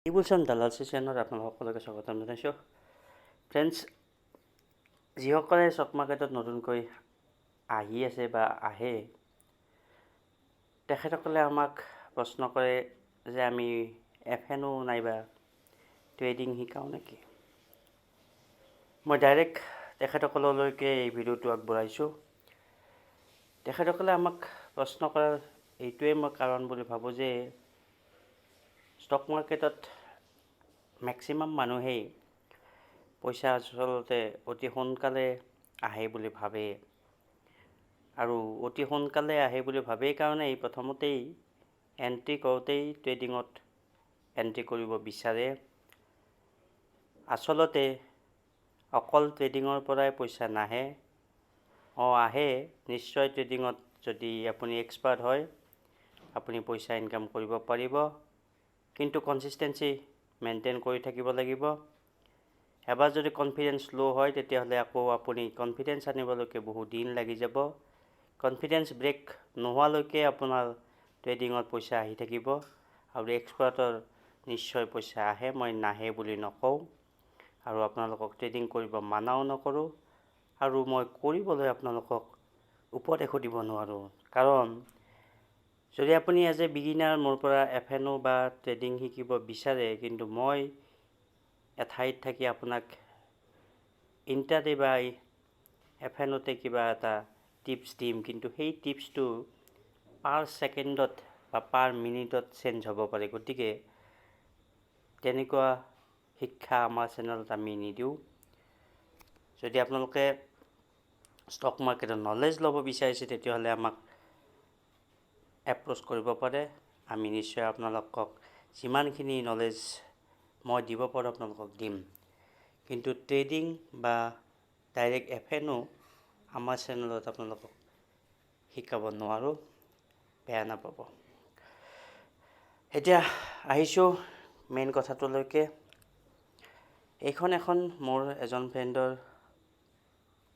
ইবুলচন দালাল চেনেলত আপোনালোক সকলোকে স্বাগতম জনাইছোঁ। ফ্ৰেণ্ডছ, যিসকলে ষ্টক মাৰ্কেটত নতুনকৈ আহি আছে বা আহে, তেখেতসকলে আমাক প্ৰশ্ন কৰে যে আমি FNO নাইবা ট্ৰেডিং শিকাওঁ নেকি। মই ডাইৰেক্ট তেখেতসকললৈকে এই ভিডিঅ'টো আগবঢ়াইছোঁ। তেখেতসকলে আমাক প্ৰশ্ন কৰাৰ এইটোৱে মই কাৰণ বুলি ভাবোঁ যে ষ্টক মাৰ্কেটত মেক্সিমাম মানুহেই পইচা আচলতে অতি সোনকালে আহে বুলি ভাবে, আৰু অতি সোনকালে আহে বুলি ভাবেই কাৰণে প্ৰথমতেই এণ্ট্ৰি কৰোঁতেই ট্ৰেডিঙত এণ্ট্ৰি কৰিব বিচাৰে। আচলতে অকল ট্ৰেডিঙৰ পৰাই পইচা নাহে। আহে নিশ্চয়। ট্ৰেডিঙত যদি আপুনি এক্সপাৰ্ট হয় আপুনি পইচা ইনকাম কৰিব পাৰিব, কিন্তু কনচিষ্টেঞ্চি মেইনটেইন কৰি থাকিব লাগিব। এবাৰ যদি কনফিডেঞ্চ ল' হয় তেতিয়াহ'লে আকৌ আপুনি কনফিডেঞ্চ আনিবলৈকে বহুত দিন লাগি যাব। কনফিডেঞ্চ ব্ৰেক নোহোৱালৈকে আপোনাৰ ট্ৰেডিঙত পইচা আহি থাকিব, আৰু এক্সপাৰ্টৰ নিশ্চয় পইচা আহে, মই নাহে বুলি নকওঁ, আৰু আপোনালোকক ট্ৰেডিং কৰিব মানাও নকৰোঁ, আৰু মই কৰিবলৈ আপোনালোকক উপদেশো দিব নোৱাৰোঁ। কাৰণ যদি আপুনি এজ এ বিগিনাৰ মোৰ পৰা FNO বা ট্ৰেডিং শিকিব বিচাৰে, কিন্তু মই এঠাইত থাকি আপোনাক ইণ্টাৰডে বা FNOতে কিবা এটা টিপছ দিম, কিন্তু সেই টিপছটো পাৰ ছেকেণ্ডত বা পাৰ মিনিটত চেঞ্জ হ'ব পাৰে। গতিকে তেনেকুৱা শিক্ষা আমাৰ চেনেলত আমি নিদিওঁ। যদি আপোনালোকে ষ্টক মাৰ্কেটৰ নলেজ ল'ব বিচাৰিছে তেতিয়াহ'লে আমাক এপ্ৰ'চ কৰিব পাৰে। আমি নিশ্চয় আপোনালোকক যিমানখিনি নলেজ মই দিব পাৰোঁ আপোনালোকক দিম, কিন্তু ট্ৰেডিং বা ডাইৰেক্ট FNO আমাৰ চেনেলত আপোনালোকক শিকাব নোৱাৰোঁ, বেয়া নাপাব। এতিয়া আহিছোঁ মেইন কথাটোলৈকে। এইখন এখন মোৰ এজন ফ্ৰেণ্ডৰ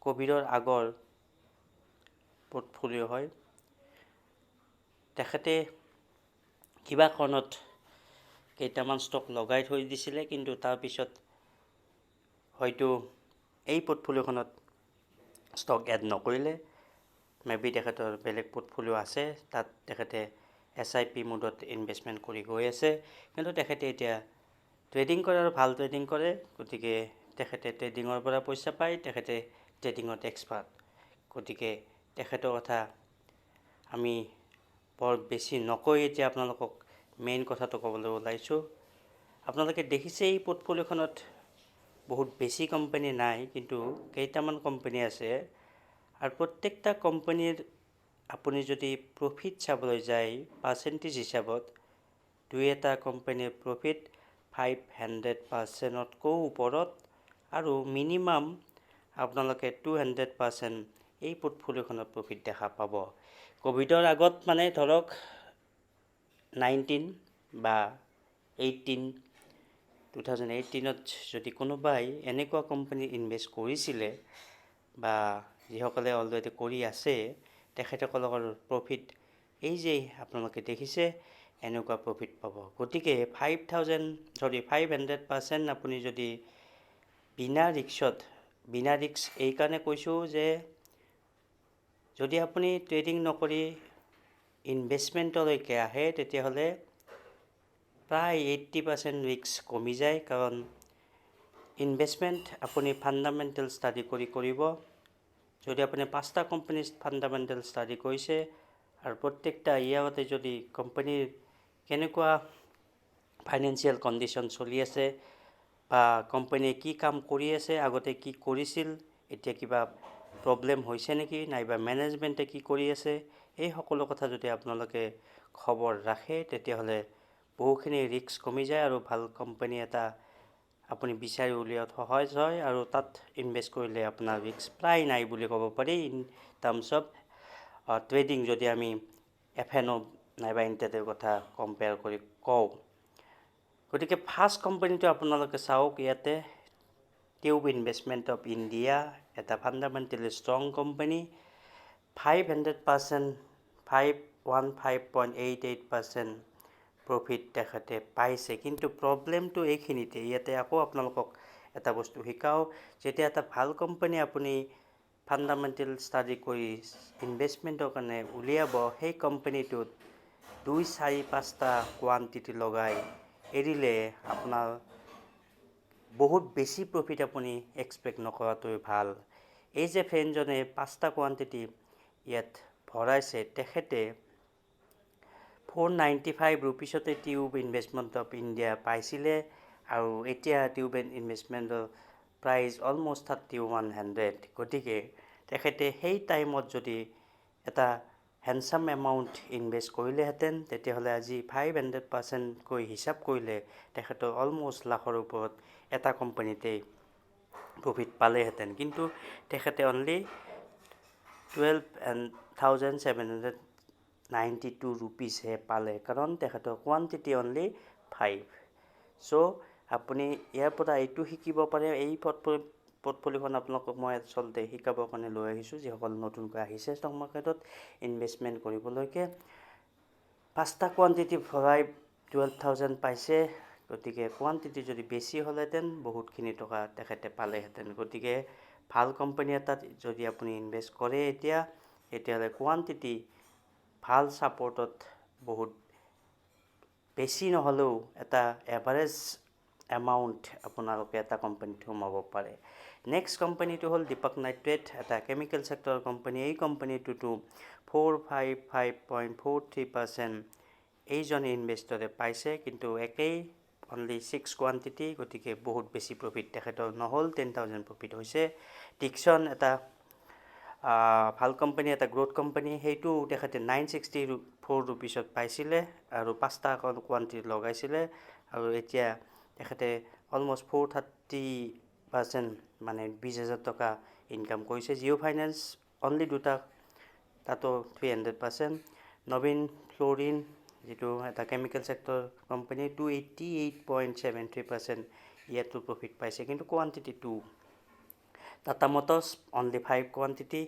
ক'ভিডৰ আগৰ পৰ্টফলিঅ' হয়। তেখেতে কিবা কাৰণত কেইটামান ষ্টক লগাই থৈ দিছিলে, কিন্তু তাৰপিছত হয়তো এই পৰ্টফলিঅ'খনত ষ্টক এড নকৰিলে। মেবি তেখেতৰ বেলেগ পৰ্টফলিঅ' আছে, তাত তেখেতে SIP মোডত ইনভেষ্টমেণ্ট কৰি গৈ আছে, কিন্তু তেখেতে এতিয়া ট্ৰেডিং কৰে আৰু ভাল ট্ৰেডিং কৰে। গতিকে তেখেতে ট্ৰেডিঙৰ পৰা পইচা পায়, তেখেতে ট্ৰেডিঙত এক্সপাৰ্ট। গতিকে তেখেতৰ কথা আমি বৰ বেছি নকৈ এতিয়া আপোনালোকক মেইন কথাটো ক'বলৈ ওলাইছোঁ। আপোনালোকে দেখিছে এই পৰ্টফলিঅ'খনত বহুত বেছি কোম্পানী নাই, কিন্তু কেইটামান কোম্পানী আছে, আৰু প্ৰত্যেকটা কোম্পানীৰ আপুনি যদি প্ৰফিট চাবলৈ যায় পাৰ্চেণ্টেজ হিচাপত, দুই এটা কোম্পানীৰ প্ৰফিট 500%তকৈও ওপৰত, আৰু মিনিমাম আপোনালোকে 200% এই পৰ্টফলিঅ'খনত প্ৰফিট দেখা পাব। ক'ভিডৰ আগত মানে ধৰক 2018ত যদি কোনোবাই এনেকুৱা কোম্পানীত ইনভেষ্ট কৰিছিলে বা যিসকলে অলৰেডি কৰি আছে, তেখেতসকলৰ প্ৰফিট এই যে আপোনালোকে দেখিছে এনেকুৱা প্ৰফিট পাব। গতিকে 500% আপুনি যদি বিনা ৰিক্স এইকাৰণে কৈছোঁ যে যদি আপুনি ট্ৰেডিং নকৰি ইনভেষ্টমেণ্টলৈকে আহে তেতিয়াহ'লে প্ৰায় 80% ৰিক্স কমি যায়। কাৰণ ইনভেষ্টমেণ্ট আপুনি ফাণ্ডামেণ্টেল ষ্টাডি কৰিব। যদি আপুনি 5টা কোম্পানীৰ ফাণ্ডামেণ্টেল ষ্টাডি কৰিছে, আৰু প্ৰত্যেকটা ইয়াৰতে যদি কোম্পানীৰ কেনেকুৱা ফাইনেন্সিয়েল কণ্ডিশ্যন চলি আছে, বা কোম্পানীয়ে কি কাম কৰি আছে, আগতে কি কৰিছিল, এতিয়া কিবা প্ৰব্লেম হৈছে নেকি, নাইবা মেনেজমেণ্টে কি কৰি আছে, এই সকলো কথা যদি আপোনালোকে খবৰ ৰাখে তেতিয়াহ'লে বহুখিনি ৰিস্ক কমি যায়, আৰু ভাল কোম্পানী এটা আপুনি বিচাৰি উলিওৱাত সহজ হয়, আৰু তাত ইনভেষ্ট কৰিলে আপোনাৰ ৰিস্ক প্ৰায় নাই বুলি ক'ব পাৰি ইন টাৰ্মছ অফ ট্ৰেডিং, যদি আমি FNO নাইবা ইণ্টাৰডেৰ কথা কম্পেয়াৰ কৰি কওঁ। গতিকে ফাৰ্ষ্ট কোম্পানীটো আপোনালোকে চাওক, ইয়াতে টিউব ইনভেষ্টমেণ্ট অফ ইণ্ডিয়া, এটা ফাণ্ডামেণ্টেলি ষ্ট্ৰং কোম্পানী, 515.88% প্ৰফিট তেখেতে পাইছে। কিন্তু প্ৰব্লেমটো এইখিনিতে, ইয়াতে আকৌ আপোনালোকক এটা বস্তু শিকাওঁ, যেতিয়া এটা ভাল কোম্পানী আপুনি ফাণ্ডামেণ্টেল ষ্টাডি কৰি ইনভেষ্টমেণ্টৰ কাৰণে উলিয়াব, সেই কোম্পানীটোত 2, 4, 5টা কোৱান্টিটি লগাই এৰিলে আপোনাৰ বহুত বেছি প্ৰফিট আপুনি এক্সপেক্ট নকৰাটোৱে ভাল। এই যে ফ্ৰেণ্ডজনে 5টা কোৱান্টিটি ইয়াত ভৰাইছে, তেখেতে 495 ৰুপিছতে টিউব ইনভেষ্টমেণ্ট অফ ইণ্ডিয়া পাইছিলে, আৰু এতিয়া টিউব ইনভেষ্টমেণ্টৰ প্ৰাইচ অলমষ্ট 3100। গতিকে তেখেতে সেই টাইমত যদি এটা হেণ্ডচাম এমাউণ্ট ইনভেষ্ট কৰিলেহেঁতেন, তেতিয়াহ'লে আজি 500%কৈ হিচাপ কৰিলে তেখেতৰ অলমষ্ট লাখৰ ওপৰত এটা কোম্পানীতেই প্ৰফিট পালেহেঁতেন। কিন্তু তেখেতে অনলি 12,792 ৰুপিছহে পালে, কাৰণ তেখেতৰ কোৱান্টিটি অনলি 5। চ' আপুনি ইয়াৰ পৰা এইটো শিকিব পাৰে। এই পৰ্টফলিঅ'খন আপোনালোকক মই আচলতে শিকাবৰ কাৰণে লৈ আহিছোঁ, যিসকল নতুনকৈ আহিছে ষ্টক মাৰ্কেটত ইনভেষ্টমেণ্ট কৰিবলৈকে। 5টা কোৱান্টিটি ভৰাই 12,000 পাইছে। গতিকে কোৱান্টিটি যদি বেছি হ'লেহেঁতেন বহুতখিনি টকা তেখেতে পালেহেঁতেন। গতিকে ভাল কোম্পানী এটাত যদি আপুনি ইনভেষ্ট কৰে এতিয়া, তেতিয়াহ'লে কোৱান্টিটি ভাল ছাপৰ্টত বহুত বেছি নহ'লেও এটা এভাৰেজ এমাউণ্ট আপোনালোকে এটা কোম্পানীত সোমাব পাৰে। নেক্সট কোম্পানীটো হ'ল দীপক নাইট্ৰেট, এটা কেমিকেল ছেক্টৰৰ কোম্পানী। এই কোম্পানীটোতো 455.43% এইজন ইনভেষ্টৰে পাইছে, কিন্তু একেই অনলি 6 কোৱান্টিটি। গতিকে বহুত বেছি প্ৰফিট তেখেতৰ নহ'ল, 10,000 প্ৰফিট হৈছে। ডিকচন এটা ভাল কোম্পানী, এটা গ্ৰ'থ কোম্পানী, সেইটো তেখেতে 964 ৰুপিছত পাইছিলে আৰু 5টা কোৱান্টিটি লগাইছিলে, আৰু এতিয়া তেখেতে অলমষ্ট 430% মানে 20,000 টকা ইনকাম কৰিছে। জিঅ' ফাইনেন্স অনলি 2টা, তাতো 300%। নবীন ফ্ল'ৰিন, যিটো এটা কেমিকেল ছেক্টৰ কোম্পানী, 288.73% ইয়াতো প্ৰফিট পাইছে, কিন্তু quantity 2। Tata Motors only 5 quantity.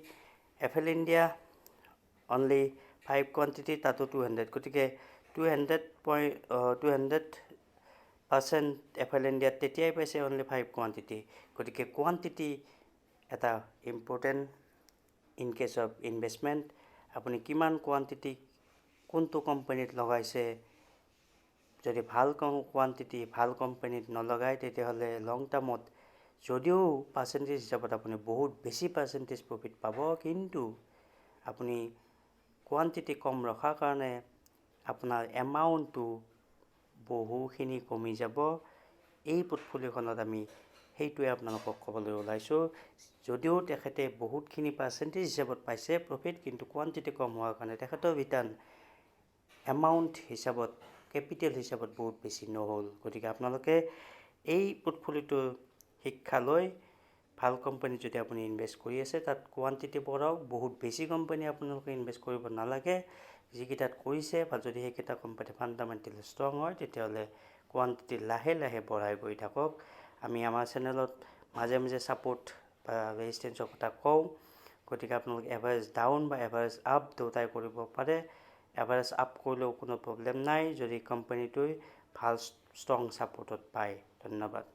FL India only 5 quantity, তাতো 200। গতিকে 200% এফএল ইণ্ডিয়াত তেতিয়াই পাইছে অনলি 5 কোৱান্টিটি। গতিকে কোৱান্টিটি এটা important in cash of investment. আপুনি কিমান কোৱান্টিটি কোনটো কোম্পানীত লগাইছে, যদি ভাল কোৱান্টিটি ভাল কোম্পানীত নলগায়, তেতিয়াহ'লে লং টাৰ্মত যদিও পাৰ্চেণ্টেজ হিচাপত আপুনি বহুত বেছি পাৰ্চেণ্টেজ প্ৰফিট পাব, কিন্তু আপুনি কোৱান্টিটি কম ৰখাৰ কাৰণে আপোনাৰ এমাউণ্টটো বহুখিনি কমি যাব। এই পৰ্টফলিঅ'খনত আমি সেইটোৱে আপোনালোকক ক'বলৈ ওলাইছোঁ। যদিও তেখেতে বহুতখিনি পাৰ্চেণ্টেজ হিচাপত পাইছে প্ৰফিট, কিন্তু কোৱান্টিটি কম হোৱাৰ কাৰণে তেখেতৰ ৰিটাৰ্ণ এমাউণ্ট হিচাপত, কেপিটেল হিচাপত বহুত বেছি নহ'ল। গতিকে আপোনালোকে এই পৰ্টফলিঅ'টো শিক্ষা লৈ ভাল কোম্পানীত যদি আপুনি ইনভেষ্ট কৰি আছে, তাত কোৱান্টিটি বঢ়াওক। বহুত বেছি কোম্পানী আপোনালোকে ইনভেষ্ট কৰিব নালাগে। যিকেইটাত কৰিছে, যদি সেইকেইটা কোম্পানী ফাণ্ডামেণ্টেলি ষ্ট্ৰং হয়, তেতিয়াহ'লে কোৱান্টিটি লাহে লাহে বঢ়াই গৈ থাকক। আমি আমাৰ চেনেলত মাজে মাজে ছাপৰ্ট বা ৰেজিষ্টেঞ্চৰ কথা কওঁ। গতিকে আপোনালোকে এভাৰেজ ডাউন বা এভাৰেজ আপ দুটাই কৰিব পাৰে। এভাৰেজ আপ কৰিলেও কোনো প্ৰব্লেম নাই, যদি কোম্পানীটোৱে ভাল ষ্ট্ৰং ছাপৰ্টত পায়। ধন্যবাদ।